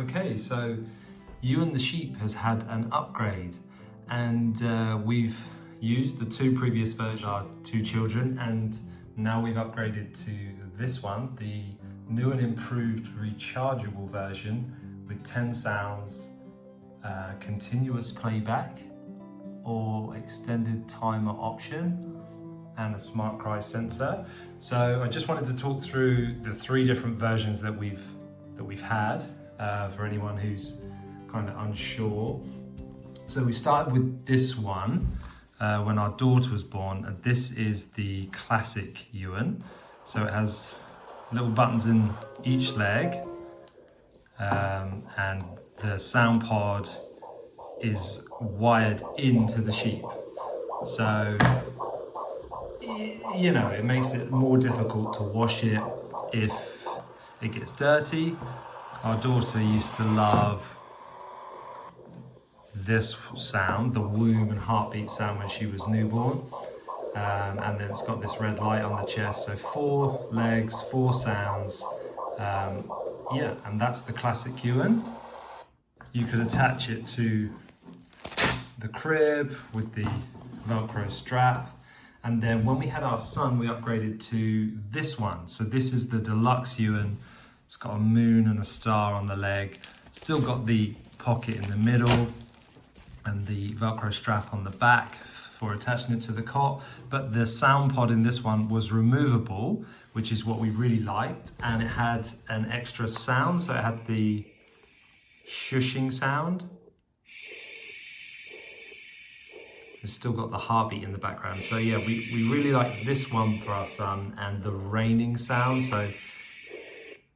Okay, so Ewan the Sheep has had an upgrade, and we've used the two previous versions, our two children, and now we've upgraded to this one, the new and improved rechargeable version with 10 sounds, continuous playback or extended timer option, and a smart cry sensor. So I just wanted to talk through the three different versions that we've had for anyone who's kind of unsure. So we started with this one when our daughter was born, and this is the classic Ewan. So it has little buttons in each leg, and the sound pod is wired into the sheep. So, you know, it makes it more difficult to wash it if it gets dirty. Our daughter used to love this sound, the womb and heartbeat sound, when she was newborn. And then it's got this red light on the chest. So 4 legs, 4 sounds. Yeah, and that's the classic Ewan. You could attach it to the crib with the Velcro strap. And then when we had our son, we upgraded to this one. So this is the deluxe Ewan. It's got a moon and a star on the leg. Still got the pocket in the middle and the Velcro strap on the back for attaching it to the cot. But the sound pod in this one was removable, which is what we really liked. And it had an extra sound. So it had the shushing sound. It's still got the heartbeat in the background. So yeah, we really like this one for our son, and the raining sound. So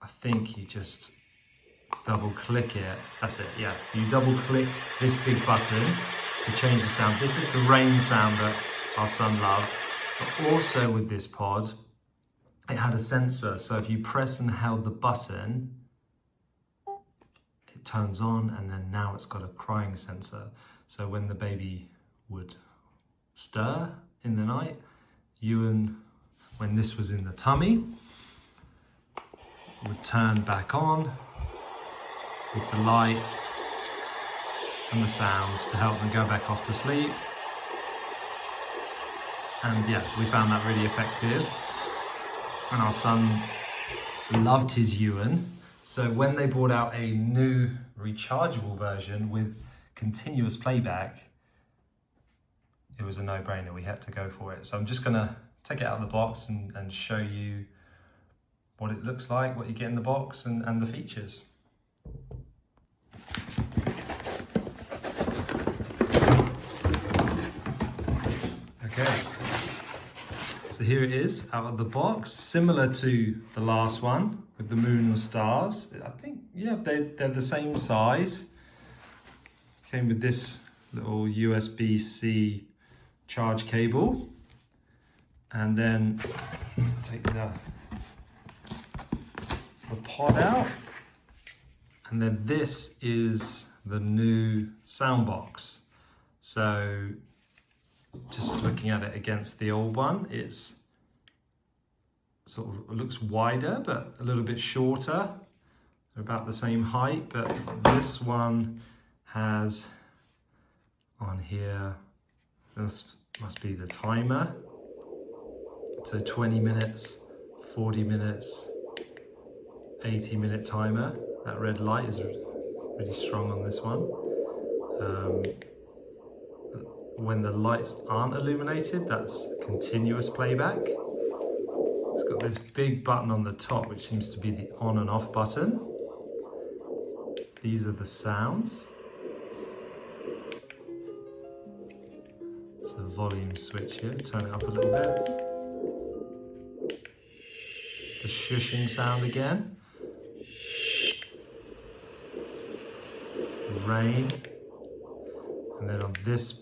I think you just double click it. That's it, yeah. So you double click this big button to change the sound. This is the rain sound that our son loved. But also with this pod, it had a sensor. So if you press and held the button, it turns on, and then now it's got a crying sensor. So when the baby would stir in the night, Ewan, when this was in the tummy, would turn back on with the light and the sounds to help them go back off to sleep. And yeah, we found that really effective. And our son loved his Ewan. So when they brought out a new rechargeable version with continuous playback, it was a no-brainer. We had to go for it. So I'm just gonna take it out of the box and show you what it looks like, what you get in the box, and the features. Okay, so here it is out of the box, similar to the last one with the moon and stars. I think, yeah, they're the same size. Came with this little USB-C charge cable, and then take the pod out, and then this is the new sound box. So just looking at it against the old one, it's sort of, it looks wider but a little bit shorter. They're about the same height, but this one has on here, this must be the timer. So 20 minutes, 40 minutes, 80-minute timer. That red light is really strong on this one. When the lights aren't illuminated, that's continuous playback. It's got this big button on the top, which seems to be the on and off button. These are the sounds. So volume switch here, turn it up a little bit. The shushing sound again. Rain. And then on this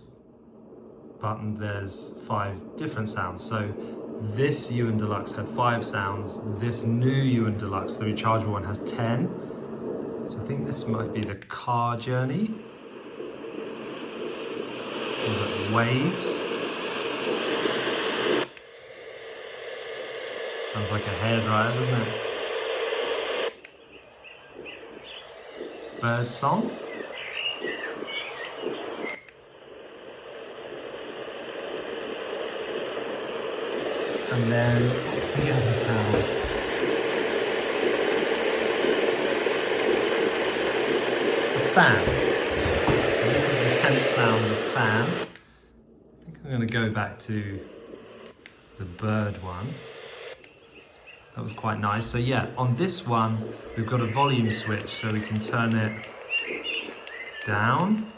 button, there's 5 different sounds. So this Ewan Deluxe had 5 sounds. This new Ewan Deluxe, the rechargeable one, has 10. So I think this might be the car journey. Things like waves. Sounds like a hairdryer, doesn't it? bird song. And then, what's the other sound? A fan. So this is the 10th sound, the fan. I think I'm going to go back to the bird one. That was quite nice. So yeah, on this one, we've got a volume switch, so we can turn it down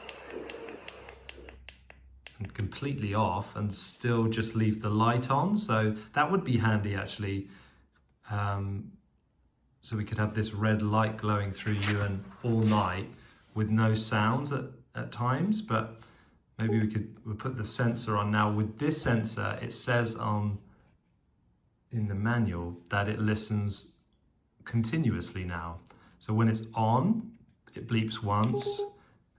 and completely off and still just leave the light on. So that would be handy actually. So we could have this red light glowing through Ewan all night with no sounds at times, but maybe we'll put the sensor on. Now with this sensor, it says in the manual that it listens continuously now. So when it's on, it bleeps once.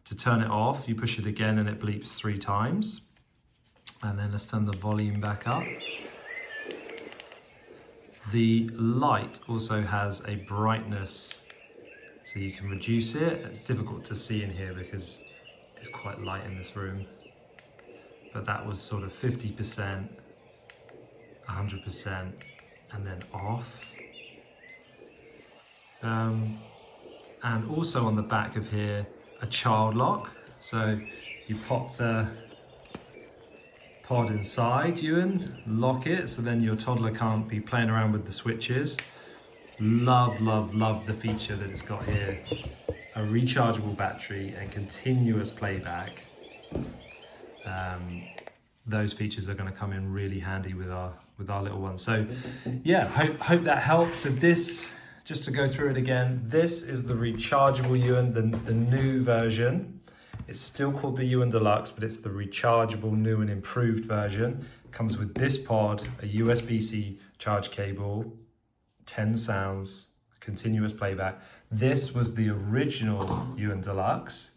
To turn it off, you push it again and it bleeps 3 times. And then let's turn the volume back up. The light also has a brightness, so you can reduce it. It's difficult to see in here because it's quite light in this room. But that was sort of 50%, 100%, and then off. And also on the back of here, a child lock. So you pop the pod inside Ewan, lock it, so then your toddler can't be playing around with the switches. Love, love, love the feature that it's got here. A rechargeable battery and continuous playback. Those features are going to come in really handy with our little one. So yeah, hope that helps. So this, just to go through it again, this is the rechargeable Ewan, the new version. It's still called the Ewan Deluxe, but it's the rechargeable, new and improved version. It comes with this pod, a USB-C charge cable, 10 sounds, continuous playback. This was the original Ewan Deluxe.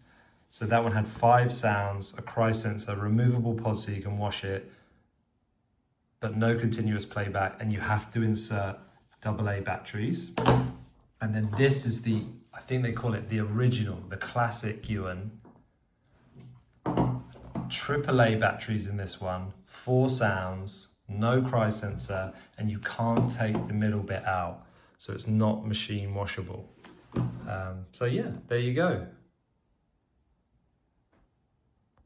So that one had 5 sounds, a cry sensor, removable pod so you can wash it, but no continuous playback, and you have to insert AA batteries. And then this is the, I think they call it the original, the classic Ewan. AAA batteries in this one, 4 sounds, no cry sensor, and you can't take the middle bit out. So it's not machine washable. So yeah, there you go.